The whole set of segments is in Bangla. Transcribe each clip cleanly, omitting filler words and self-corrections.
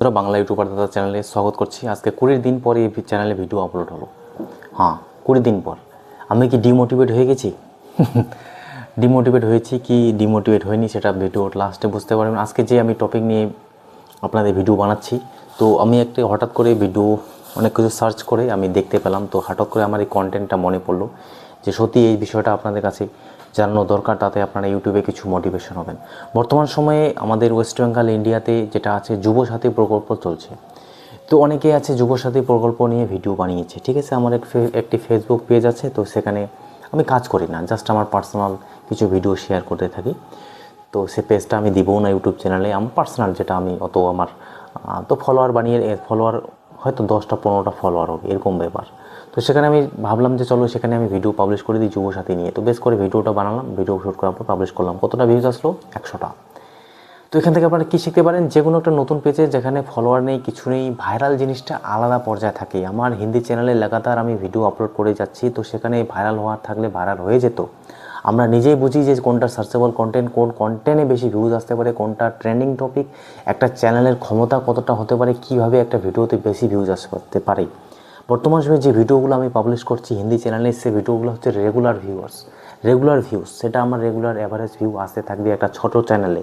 তোরা বাংলা ইউটিউবার দাদা চ্যানেলে স্বাগত করছি। আজকে 20 দিন পরে এই চ্যানেলে ভিডিও আপলোড হলো। হ্যাঁ, 20 দিন পর আমি কি ডিমোটিভেট হয়ে গেছি? ডিমোটিভেট হয়েছি কি ডিমোটিভেট হয়নি সেটা ভিডিওর লাস্টে বুঝতে পারবেন। আজকে যে আমি টপিক নিয়ে আপনাদের ভিডিও বানাচ্ছি, তো আমি একটা হঠাৎ করে ভিডিও অনেক কিছু সার্চ করে আমি দেখতে পেলাম, তো হঠাৎ করে আমার এই কন্টেন্টটা মনে পড়লো যে সত্যি এই বিষয়টা আপনাদের কাছে জানানো দরকার, তাতে আপনারা ইউটিউবে কিছু মোটিভেশন হবেন। বর্তমান সময়ে আমাদের ওয়েস্ট বেঙ্গল ইন্ডিয়াতে যেটা আছে যুবসাথী প্রকল্প চলছে, তো অনেকে আছে যুবসাথী প্রকল্প নিয়ে ভিডিও বানিয়েছে। ঠিক আছে, আমার একটি ফেসবুক পেজ আছে, তো সেখানে আমি কাজ করি না, জাস্ট আমার পার্সোনাল কিছু ভিডিও শেয়ার করতে থাকি। তো সে পেজটা আমি দিবও না ইউটিউব চ্যানেলে, আমার পার্সোনাল যেটা আমি অত আমার তো ফলোয়ার বানিয়ে ফলোয়ার হয়তো 10টা 15টা ফলোয়ার হবে এরকম ব্যাপার। তো সেখানে আমি ভাবলাম যে চলো সেখানে আমি ভিডিও পাবলিশ করে দিই যুবসাথী নিয়ে। তো বেশ করে ভিডিওটা বানালাম, ভিডিও শ্যুট করার পর পাবলিশ করলাম। কতটা ভিউজ আসলো? 100টা। তো এখান থেকে আপনারা কী শিখতে পারেন? যে কোনো একটা নতুন পেজে যেখানে ফলোয়ার নেই, কিছু নেই, ভাইরাল জিনিসটা আলাদা পর্যায়ে থাকে। আমার হিন্দি চ্যানেলে লাগাতার আমি ভিডিও আপলোড করে যাচ্ছি, তো সেখানে ভাইরাল হওয়ার থাকলে ভাইরাল হয়ে যেত। আমরা নিজেই বুঝি যে কোনটা সার্চেবল কন্টেন্ট, কোন কন্টেন্টে বেশি ভিউজ আসতে পারে, কোনটা ট্রেন্ডিং টপিক, একটা চ্যানেলের ক্ষমতা কতটা হতে পারে, কীভাবে একটা ভিডিওতে বেশি ভিউজ আসতে পারে। বর্তমান সময়ে যে ভিডিওগুলো আমি পাবলিশ করছি হিন্দি চ্যানেলে, সে ভিডিওগুলো হচ্ছে রেগুলার ভিউজ, সেটা আমার রেগুলার অ্যাভারেজ ভিউ আসতে থাকবে একটা ছোট চ্যানেলে।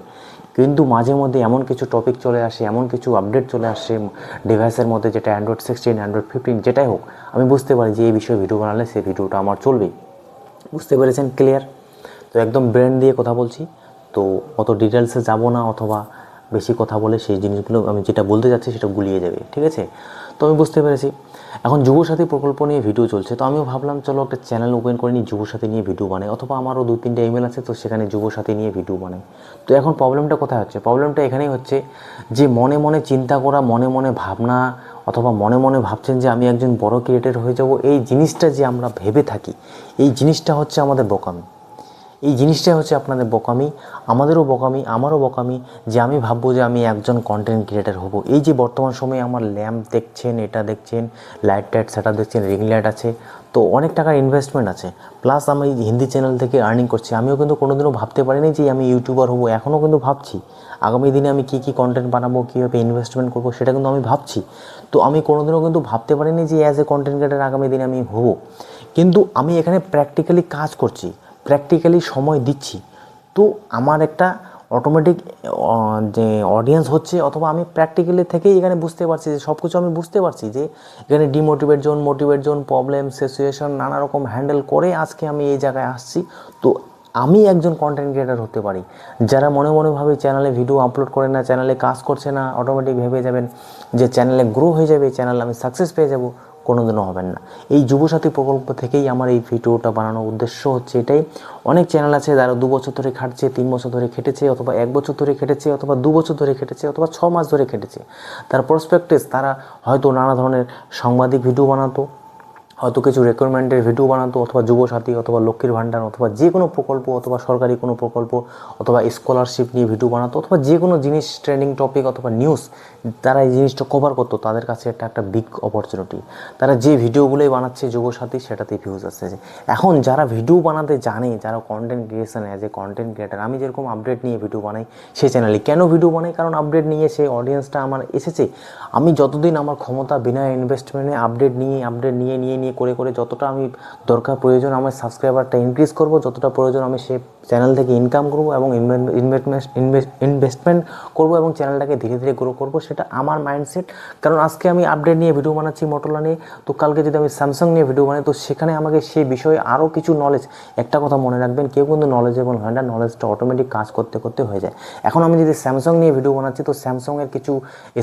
কিন্তু মাঝে মধ্যে এমন কিছু টপিক চলে আসে, এমন কিছু আপডেট চলে আসে ডিভাইসের মধ্যে, যেটা অ্যান্ড্রয়েড 16, অ্যান্ড্রয়েড 15 যেটাই হোক, আমি বুঝতে পারি যে এই বিষয়ে ভিডিও বানালে সেই ভিডিওটা আমার চলবে। বুঝতে পেরেছেন? ক্লিয়ার? তো একদম ব্রেন দিয়ে কথা বলছি, তো অত ডিটেলসে যাব না, অথবা বেশি কথা বলে সেই জিনিসগুলো আমি যেটা বলতে যাচ্ছি সেটা গুলিয়ে যাবে। ঠিক আছে, তো আমি বুঝতে পেরেছি। এখন যুবসাথী প্রকল্প নিয়ে ভিডিও চলছে, তো আমিও ভাবলাম চলো একটা চ্যানেল ওপেন করে নিই, যুবসাথী নিয়ে ভিডিও বানাই, অথবা আমারও 2-3টা ইমেল আছে, তো সেখানে যুবসাথী নিয়ে ভিডিও বানাই। তো এখন প্রবলেমটা কোথায় হচ্ছে? প্রবলেমটা এখানেই হচ্ছে যে মনে মনে চিন্তা করা, মনে মনে ভাবনা, অথবা মনে মনে ভাবছেন যে আমি একজন বড় ক্রিয়েটর হয়ে যাব, এই জিনিসটা যে আমরা ভেবে থাকি, এই জিনিসটা হচ্ছে আমাদের বোকামি। এই জিনিসটাই হচ্ছে আপনাদের বোকামি, আমাদেরও বোকামি, আমারও বোকামি, যে আমি ভাববো যে আমি একজন কন্টেন্ট ক্রিয়েটার হব। এই যে বর্তমান সময়ে আমার ল্যাম্প দেখছেন, এটা দেখছেন, লাইট টাইট সেটা দেখছেন, রিং লাইট আছে, তো অনেক টাকার ইনভেস্টমেন্ট আছে, প্লাস আমি হিন্দি চ্যানেল থেকে আর্নিং করছি। আমিও কিন্তু কোনোদিনও ভাবতে পারিনি যে আমি ইউটিউবার হব, এখনও কিন্তু ভাবছি আগামী দিনে আমি কী কন্টেন্ট বানাবো, কীভাবে ইনভেস্টমেন্ট করবো, সেটা কিন্তু আমি ভাবছি। তো আমি কোনোদিনও কিন্তু ভাবতে পারিনি যে অ্যাজ এ কন্টেন্ট ক্রিয়েটার আগামী দিনে আমি হব। কিন্তু আমি এখানে প্র্যাকটিক্যালি কাজ করছি, প্র্যাকটিক্যালি সময় দিচ্ছি, তো আমার একটা অটোমেটিক যে অডিয়েন্স হচ্ছে, অথবা আমি প্র্যাকটিক্যালি থেকেই এখানে বুঝতে পারছি যে সব কিছু আমি বুঝতে পারছি যে এখানে demotivate zone, motivate zone, problem, situation নানা রকম হ্যান্ডেল করে আজকে আমি এই জায়গায় আসছি। তো আমি একজন কন্টেন্ট ক্রিয়েটার হতে পারি। যারা মনে মনে ভাবে চ্যানেলে ভিডিও আপলোড করে না, চ্যানেলে কাজ করছে না, অটোমেটিক ভেবে যাবেন যে চ্যানেলে গ্রো হয়ে যাবে, চ্যানেলে আমি সাকসেস পেয়ে যাব, কোনোদিনও হবেন না। এই যুবসাথী প্রকল্প থেকেই আমার এই ভিডিওটা বানানোর উদ্দেশ্য হচ্ছে এটাই। অনেক চ্যানেল আছে যারা 2 বছর ধরে খাটছে, 3 বছর ধরে খেটেছে, অথবা 1 বছর ধরে খেটেছে, অথবা 2 বছর ধরে খেটেছে, অথবা 6 মাস ধরে খেটেছে। তার প্রসপেক্টিস, তারা হয়তো নানা ধরনের সাংবাদিক ভিডিও বানাতো, হয়তো কিছু রিকোয়ারমেন্টের ভিডিও বানাতো, অথবা যুবসাথী, অথবা লক্ষ্মীর ভাণ্ডার, অথবা যে কোনো প্রকল্প, অথবা সরকারি কোনো প্রকল্প, অথবা স্কলারশিপ নিয়ে ভিডিও বানাতো, অথবা যে কোনো জিনিস ট্রেন্ডিং টপিক অথবা নিউজ, তারা এই জিনিসটা কভার করতো। তাদের কাছে এটা একটা বিগ অপরচুনিটি। তারা যে ভিডিওগুলোই বানাচ্ছে যুবসাথী, সেটাতে ভিউজ আসছে। এখন যারা ভিডিও বানাতে জানে, যারা content creation as a content creator, আমি যেরকম আপডেট নিয়ে ভিডিও বানাই সেই চ্যানেলে কেন ভিডিও বানাই? কারণ আপডেট নিয়ে সেই অডিয়েন্সটা আমার এসেছে। আমি যতদিন আমার ক্ষমতা, বিনা ইনভেস্টমেন্টে আপডেট নিয়ে করে যতটা আমি দরকার প্রয়োজন আমার সাবস্ক্রাইবারটা ইনক্রিজ করব, যতটা প্রয়োজন আমি সে চ্যানেল থেকে ইনকাম করব এবং ইনভেস্টমেন্ট করব এবং চ্যানেলটাকে ধীরে ধীরে গ্রো করব, সেটা আমার মাইন্ডসেট। কারণ আজকে আমি আপডেট নিয়ে ভিডিও বানাচ্ছি মোটোরোলা নিয়ে, তো কালকে যদি আমি স্যামসাং নিয়ে ভিডিও বানাই, তো সেখানে আমাকে সেই বিষয়ে আরও কিছু নলেজ, একটা কথা মনে রাখবেন, কেউ কিন্তু নলেজেবল হয় না, নলেজটা অটোমেটিক কাজ করতে করতে হয়ে যায়। এখন আমি যদি স্যামসাং নিয়ে ভিডিও বানাচ্ছি, তো স্যামসাংয়ের কিছু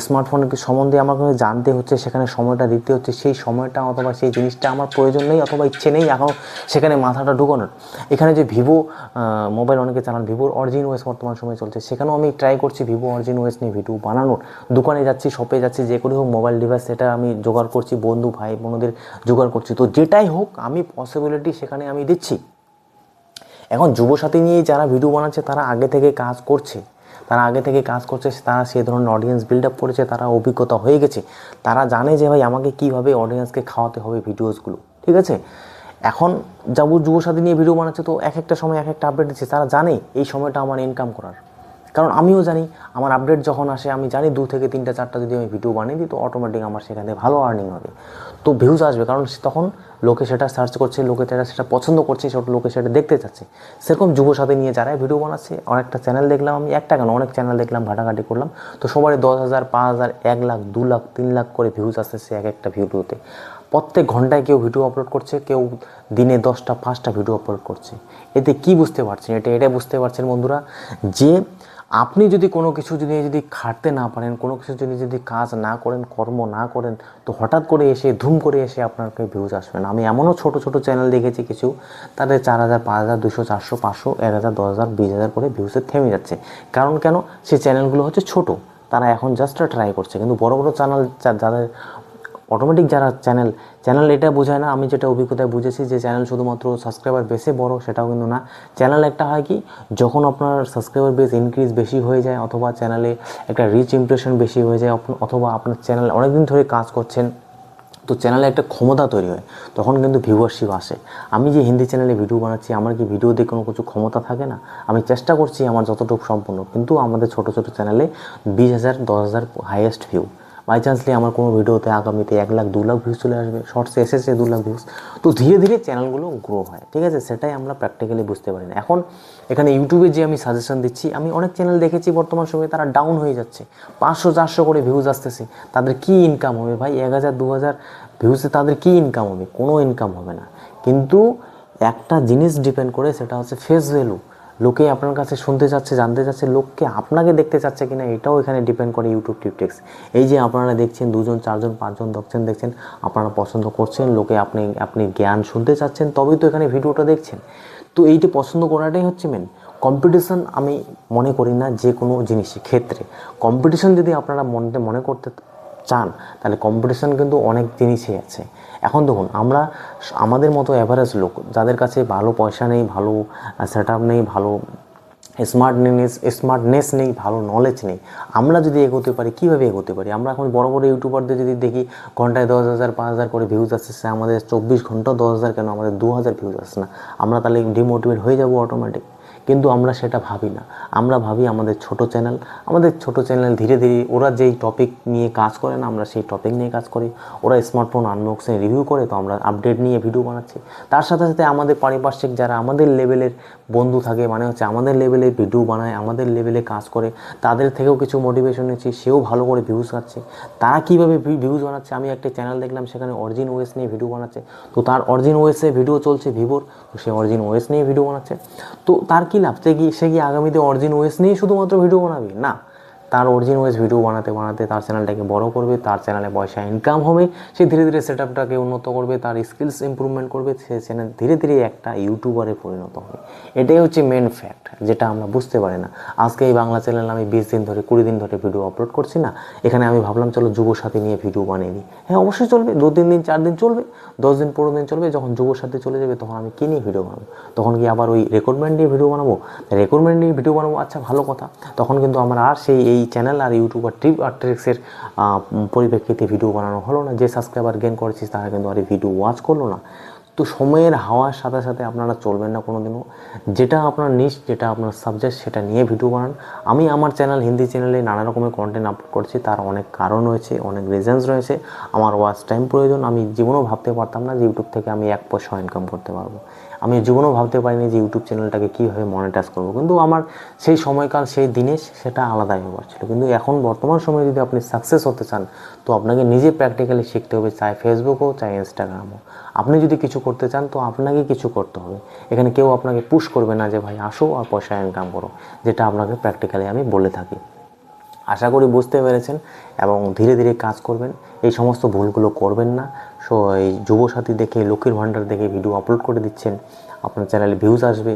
স্মার্টফোনের সম্বন্ধে আমাকে জানতে হচ্ছে, সেখানে সময়টা দিতে হচ্ছে, সেই সময়টা অথবা সেই জিনিসটা আমার প্রয়োজন নেই, অথবা ইচ্ছে নেই এখন সেখানে মাথাটা ঢুকানোর। এখানে যে ভিভো মোবাইল অনেকে চালান, ভিভোর অরিজিন ওএস বর্তমান সময় চলছে, সেখানেও আমি ট্রাই করছি ভিভো অরিজিন ওএস নিয়ে ভিডিও বানানোর। দোকানে যাচ্ছি, শপে যাচ্ছি, যে করে হোক মোবাইল ডিভাইস সেটা আমি জোগাড় করছি, বন্ধু ভাই বোনদের জোগাড় করছি, তো যেটাই হোক আমি পসিবিলিটি সেখানে আমি দিচ্ছি। এখন যুবসাথী নিয়ে যারা ভিডিও বানাচ্ছে তারা আগে থেকে কাজ করছে, তারা সেই ধরনের অডিয়েন্স বিল্ড আপ করেছে, তারা অভিজ্ঞতা হয়ে গেছে, তারা জানে যে ভাই আমাকে কীভাবে অডিয়েন্সকে খাওয়াতে হবে ভিডিওসগুলো। ঠিক আছে, এখন যুবসাথী নিয়ে ভিডিও বানাচ্ছে, তো এক একটা সময় এক একটা আপডেট দিচ্ছে, তারা জানে এই সময়টা আমার ইনকাম করার। কারণ আমিও জানি আমার আপডেট যখন আসে আমি জানি 2 থেকে 3টা 4টা যদি আমি ভিডিও বানিয়ে দিই তো অটোমেটিক আমার সেখানে ভালো আর্নিং হবে, তো ভিউজ আসবে, কারণ তখন লোকে সেটা সার্চ করছে, লোকে সেটা পছন্দ করছে, লোকে সেটা দেখতে চাচ্ছে। সেরকম যুবসাথী নিয়ে যারা ভিডিও বানাচ্ছে, অনেকটা চ্যানেল দেখলাম আমি, একটা কেন অনেক চ্যানেল দেখলাম, ঘাটাঘাটি করলাম, তো সবারই 10,000, 5,000, 1 লাখ, 2 লাখ, 3 লাখ করে ভিউজ আসতেছে এক একটা ভিডিওতে। প্রত্যেক ঘন্টায় কেউ ভিডিও আপলোড করছে, কেউ দিনে 10টা 5টা ভিডিও আপলোড করছে। এতে কি বুঝতে পারছেন? এটা বুঝতে পারছেন বন্ধুরা, যে আপনি যদি কোনো কিছু যদি খাটতে না পারেন, কোনো কিছু যদি কাজ না করেন, কর্ম না করেন, তো হঠাৎ করে এসে ধুম করে এসে আপনাকে ভিউজ আসবে না। আমি এমনও ছোট ছোট চ্যানেল দেখেছি কিছু, তাদের 4,000, 5,000, 200, 400, 500, 1,000, 10,000, 20,000 করে ভিউজে থেমে যাচ্ছে। কারণ কেন? সেই চ্যানেলগুলো হচ্ছে ছোট, তারা এখন জাস্ট ট্রাই করছে। কিন্তু বড় বড় চ্যানেল যাদের অটোমেটিক যারা চ্যানেল এটা বোঝায় না, আমি যেটা অভিজ্ঞতায় বুঝেছি যে চ্যানেল শুধুমাত্র সাবস্ক্রাইবার বেসে বড়, সেটাও কিন্তু না। চ্যানেল একটা হয় কি, যখন আপনার সাবস্ক্রাইবার বেস ইনক্রিজ বেশি হয়ে যায়, অথবা চ্যানেলে একটা রিচ ইমপ্রেশন বেশি হয়ে যায়, অথবা আপনার চ্যানেল অনেকদিন ধরে কাজ করছেন, তো চ্যানেলে একটা ক্ষমতা তৈরি হয়, তখন কিন্তু ভিউয়ারশিপ আসে। আমি যে হিন্দি চ্যানেলে ভিডিও বানাচ্ছি, আমার কি ভিডিও দিয়ে কোনো কিছু ক্ষমতা থাকে না? আমি চেষ্টা করছি আমার যতটুকু সম্পূর্ণ, কিন্তু আমাদের ছোটো ছোটো চ্যানেলে 20,000, 10,000 হাইয়েস্ট ভিউ। বাই চান্সলি আমার কোনো ভিডিওতে আগামীতে 1 লাখ, 2 লাখ ভিউজ চলে আসবে, শর্টসে এসেছে 2 লাখ ভিউজ, তো ধীরে ধীরে চ্যানেলগুলো গ্রো হয়, ঠিক আছে? সেটাই আমরা প্র্যাকটিক্যালি বুঝতে পারি না। এখন এখানে ইউটিউবে যে আমি সাজেশন দিচ্ছি, আমি অনেক চ্যানেল দেখেছি বর্তমান সময়ে তারা ডাউন হয়ে যাচ্ছে, 500, 400 করে ভিউজ আসতেছে, তাদের কি ইনকাম হবে ভাই? 1,000, 2,000 ভিউজে তাদের কি ইনকাম হবে? কোনো ইনকাম হবে না। কিন্তু একটা জিনিস ডিপেন্ড করে, সেটা হচ্ছে ফেস ভ্যালু। লোকে আপনার কাছে শুনতে চাচ্ছে, জানতে চাচ্ছে, লোককে আপনাকে দেখতে চাচ্ছে কিনা, এটাও এখানে ডিপেন্ড করে ইউটিউব টিপটিক্স। এই যে আপনারা দেখছেন 2 জন, 4 জন, 5 জন দেখছেন, আপনারা পছন্দ করছেন, লোকে আপনি জ্ঞান শুনতে চাচ্ছেন, তবেই তো এখানে ভিডিওটা দেখছেন। তো এইটি পছন্দ করাটাই হচ্ছে মেন। কম্পিটিশন আমি মনে করি না যে কোনো জিনিসের ক্ষেত্রে। কম্পিটিশন যদি আপনারা মনে করতে চান, তাহলে কম্পিটিশন কিন্তু অনেক জিনিসই আছে। এখন দেখুন, আমাদের মতো অ্যাভারেজ লোক, যাদের কাছে ভালো পয়সা নেই, ভালো সেট আপ নেই, ভালো স্মার্টনেস নেই, ভালো নলেজ নেই, আমরা যদি এগোতে পারি, কীভাবে এগোতে পারি? আমরা এখন বড় বড় ইউটিউবারদের যদি দেখি, ঘন্টায় 10,000, 5,000 করে ভিউজ আসছে, আমাদের 24 ঘন্টা 10,000 কেন, আমাদের 2,000 ভিউজ আসছে না? আমরা তাহলে ডিমোটিভেট হয়ে যাব অটোমেটিক। কিন্তু আমরা সেটা ভাবি না। আমরা ভাবি আমাদের ছোট চ্যানেল ধীরে ধীরে ওরা যেই টপিক নিয়ে কাজ করে না, আমরা সেই টপিক নিয়ে কাজ করি। ওরা স্মার্টফোন আনবক্সিং রিভিউ করে, তো আমরা আপডেট নিয়ে ভিডিও বানাচ্ছি। তার সাথে সাথে আমাদের পারিপার্শ্বিক যারা আমাদের লেভেলের বন্ধু থাকে, মানে হচ্ছে আমাদের লেভেলে ভিডিও বানায়, আমাদের লেভেলে কাজ করে, তাদের থেকেও কিছু মোটিভেশন নিচ্ছি, সেও ভালো করে ভিউজ পাচ্ছে। তারা কীভাবে ভিউজ বানাচ্ছে? আমি একটা চ্যানেল দেখলাম, সেখানে অরিজিন ওএস নিয়ে ভিডিও বানাচ্ছে, তো তার অরিজিন ওএসে ভিডিও চলছে ভিভোর, তো সে অরিজিন ওএস নিয়ে ভিডিও বানাচ্ছে। তো তার কী লাভ? সে কি আগামীতে অরিজিন ওএস নিয়ে শুধুমাত্র ভিডিও বানাবে? না, তার অরিজিন ওয়েস ভিডিও বানাতে বানাতে তার চ্যানেলটাকে বড় করবে, তার চ্যানেলে পয়সা ইনকাম হবে, সে ধীরে ধীরে সেট আপটাকে উন্নত করবে, তার স্কিলস ইমপ্রুভমেন্ট করবে, সে চ্যানেল ধীরে ধীরে একটা ইউটিউবারে পরিণত হবে। এটাই হচ্ছে মেন ফ্যাক্ট, যেটা আমরা বুঝতে পারি না। আজকে এই বাংলা চ্যানেল আমি 20 দিন ধরে, 20 দিন ধরে ভিডিও আপলোড করছি না, এখানে আমি ভাবলাম চলো যুবসাথী নিয়ে ভিডিও বানিয়ে দিই। হ্যাঁ, অবশ্যই চলবে, 2-3 দিন 4 দিন চলবে, 10 দিন 15 দিন চলবে। যখন যুবসাথী চলে যাবে, তখন আমি কী নিয়ে ভিডিও বানাবো? তখন কি আবার ওই রেকর্ডমেন্ট নিয়ে ভিডিও বানাবো? আচ্ছা, ভালো কথা। তখন কিন্তু আমার আর এই চ্যানেল আর ইউটিউব আর টিপ আর ট্রিক্সের পরিপ্রেক্ষিতে ভিডিও বানানো হলো না। যে সাবস্ক্রাইবার গেন করেছিস, তারা কিন্তু আর এই ভিডিও ওয়াচ করলো না। তো সময়ের হাওয়ার সাথে সাথে আপনারা চলবেন না কোনো দিনও। যেটা আপনার নিশ, যেটা আপনার সাবজেক্ট, সেটা নিয়ে ভিডিও বানান। আমি আমার চ্যানেল, হিন্দি চ্যানেলে নানা রকমের কন্টেন্ট আপলোড করছি, তার অনেক কারণ রয়েছে, অনেক রিজনস রয়েছে। আমার ওয়াচ টাইম প্রয়োজন। আমি জীবনেও ভাবতে পারতাম না যে ইউটিউব থেকে আমি 1 পয়সা ইনকাম করতে পারবো। আমি জীবনেও ভাবতে পারিনি যে ইউটিউব চ্যানেলটাকে কীভাবে মনিটাইজ করবো। কিন্তু আমার সেই সময়কাল, সেই দিনে সেটা আলাদাই ব্যাপার ছিল। কিন্তু এখন বর্তমান সময়ে যদি আপনি সাকসেস হতে চান, তো আপনাকে নিজে প্র্যাকটিক্যালি শিখতে হবে, চাই ফেসবুক হোক, চাই ইনস্টাগ্রাম হোক। আপনি যদি কিছু করতে চান, তো আপনাকে কিছু করতে হবে। এখানে কেউ আপনাকে পুশ করবে না যে ভাই আসো আর পয়সা ইনকাম করো, যেটা আপনাকে প্র্যাকটিক্যালি আমি বলে থাকি। আশা করি বুঝতে পেরেছেন এবং ধীরে ধীরে কাজ করবেন, এই সমস্ত ভুলগুলো করবেন না। সো এই যুবসাথী দেখে, লক্ষ্মীর ভাণ্ডার দেখে ভিডিও আপলোড করে দিচ্ছেন, আপনার চ্যানেলে ভিউজ আসবে,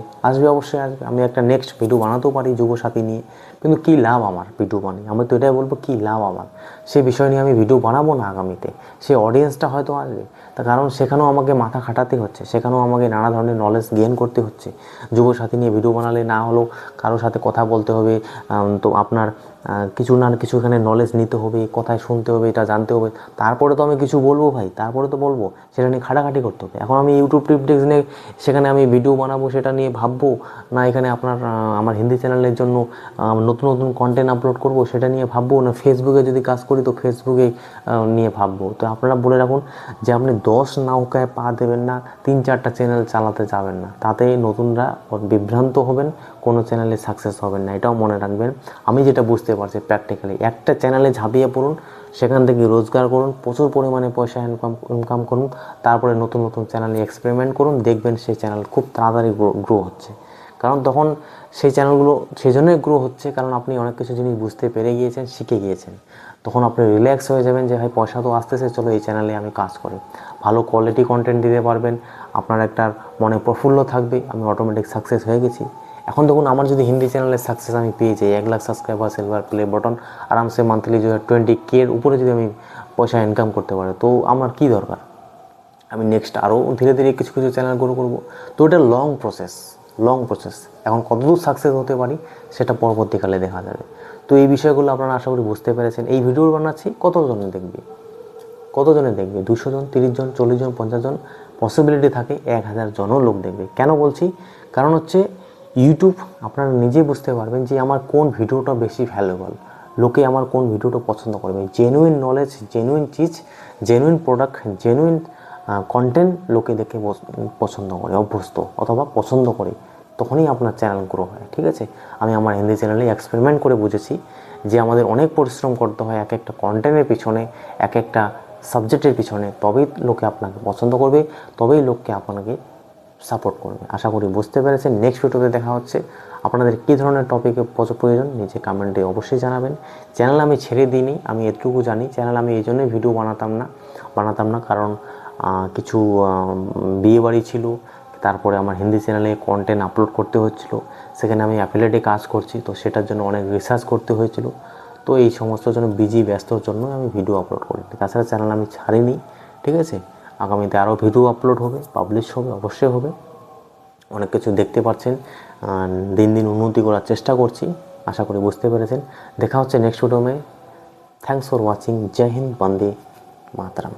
অবশ্যই আসবে। আমি একটা নেক্সট ভিডিও বানাতেও পারি যুবসাথী নিয়ে, কিন্তু কী লাভ আমার ভিডিও বানিয়ে? আমি তো এটাই বলবো, কী লাভ আমার? সে বিষয় নিয়ে আমি ভিডিও বানাবো না আগামীতে। সে অডিয়েন্সটা হয়তো আসবে, তার কারণ সেখানেও আমাকে মাথা খাটাতে হচ্ছে, সেখানেও আমাকে নানা ধরনের নলেজ গেইন করতে হচ্ছে। যুবসাথী নিয়ে ভিডিও বানালে না হলেও কারোর সাথে কথা বলতে হবে, তো আপনার কিছু না কিছু এখানে নলেজ নিতে হবে, কোথায় শুনতে হবে, এটা জানতে হবে, তারপরে তো আমি কিছু বলবো ভাই, তারপরে তো বলবো, সেটা নিয়ে খাটাখাটি করতে হবে। এখন আমি ইউটিউব টিপটিক্স নিয়ে সেখানে আমি ভিডিও বানাবো সেটা নিয়ে ভাববো, না এখানে আমার হিন্দি চ্যানেলের জন্য নতুন নতুন কন্টেন্ট আপলোড করব সেটা নিয়ে ভাববো, না ফেসবুকে যদি কাজ করি তো ফেসবুকে নিয়ে ভাববো। তো আপনারা বলে রাখুন যে আপনি 10 নৌকায় পা দেবেন না, 3-4টা চ্যানেল চালাতে যাবেন না, তাতে নতুনরা বিভ্রান্ত হবেন, কোনো চ্যানেলে সাকসেস হবেন না, এটাও মনে রাখবেন। আমি যেটা বুঝতে পারছি প্র্যাকটিক্যালি, একটা চ্যানেলে ঝাঁপিয়ে পড়ুন, সেখান থেকে রোজগার করুন, প্রচুর পরিমাণে পয়সা ইনকাম করুন, তারপরে নতুন নতুন চ্যানেলে এক্সপেরিমেন্ট করুন, দেখবেন সেই চ্যানেল খুব তাড়াতাড়ি গ্রো হচ্ছে। কারণ তখন সেই চ্যানেলগুলো সেই জন্যই গ্রো হচ্ছে, কারণ আপনি অনেক কিছু জিনিস বুঝতে পেরে গিয়েছেন, শিখে গিয়েছেন। তখন আপনি রিল্যাক্স হয়ে যাবেন যে ভাই পয়সা তো আসতেছে, চলো এই চ্যানেলে আমি কাজ করি, ভালো কোয়ালিটি কন্টেন্ট দিতে পারবেন, আপনার একটা মনে প্রফুল্ল থাকবে, আমি অটোমেটিক সাকসেস হয়ে গেছি। এখন দেখুন আমার যদি হিন্দি চ্যানেলের সাকসেস আমি পেয়ে যাই, 1 lakh subscriber, silver play button, আরামসে মান্থলি 20K এর উপরে যদি আমি পয়সা ইনকাম করতে পারি, তো আমার কী দরকার, আমি নেক্সট আরও ধীরে ধীরে কিছু কিছু চ্যানেল গ্রো করবো। তো এটা লং প্রসেস। এখন কতদূর সাকসেস হতে পারি সেটা পরবর্তীকালে দেখা যাবে। তো এই বিষয়গুলো আপনারা আশা করি বুঝতে পেরেছেন। এই ভিডিও বানাচ্ছি কতজনে দেখবে, 200 জন, 30 জন, 40 জন, 50 জন, পসিবিলিটি থাকে 1000 জনও লোক দেখবে। কেন বলছি, কারণ হচ্ছে ইউটিউব আপনারা নিজেই বুঝতে পারবেন যে আমার কোন ভিডিওটা বেশি ভ্যালুয়েবল, লোকে আমার কোন ভিডিওটা পছন্দ করবে। Genuine knowledge, genuine cheese, genuine product, genuine content লোকে দেখে পছন্দ করে, অভ্যস্ত অথবা পছন্দ করে, তখনই আপনার চ্যানেল গ্রো হয়। ঠিক আছে, আমি আমার হিন্দি চ্যানেলে এক্সপেরিমেন্ট করে বুঝেছি যে আমাদের অনেক পরিশ্রম করতে হয় এক একটা কন্টেন্টের পিছনে, এক একটা সাবজেক্টের পিছনে, তবেই লোকে আপনাকে পছন্দ করবে, তবেই লোককে আপনাকে সাপোর্ট করবে। আশা করি বুঝতে পেরেছেন। নেক্সট ভিডিওতে দেখা হচ্ছে। আপনাদের কী ধরনের টপিকে প্রয়োজন নিজে কমেন্টে অবশ্যই জানাবেন। চ্যানেল আমি ছেড়ে দিইনি, আমি এটুকু জানি, চ্যানেল আমি এই জন্যই ভিডিও বানাতাম না কারণ কিছু বিয়েবাড়ি ছিল, তারপরে আমার হিন্দি চ্যানেলে কন্টেন্ট আপলোড করতে হচ্ছিল, সেখানে আমি অ্যাফিলিয়েটে কাজ করছি, তো সেটার জন্য অনেক রিসার্চ করতে হয়েছিল। তো এই সমস্ত জন্য ব্যস্তর জন্য আমি ভিডিও আপলোড করি। তাছাড়া চ্যানেল আমি ছাড়িনি। ঠিক আছে, আগামীতে আরও ভিডিও আপলোড হবে, পাবলিশ হবে, অবশ্যই হবে। অনেক কিছু দেখতে পাচ্ছেন, দিন দিন উন্নতি করার চেষ্টা করছি। আশা করি বুঝতে পেরেছেন। দেখা হচ্ছে নেক্সট ভিডিও মে। Thanks for watching. জয় হিন্দ, বন্দে মাতরম।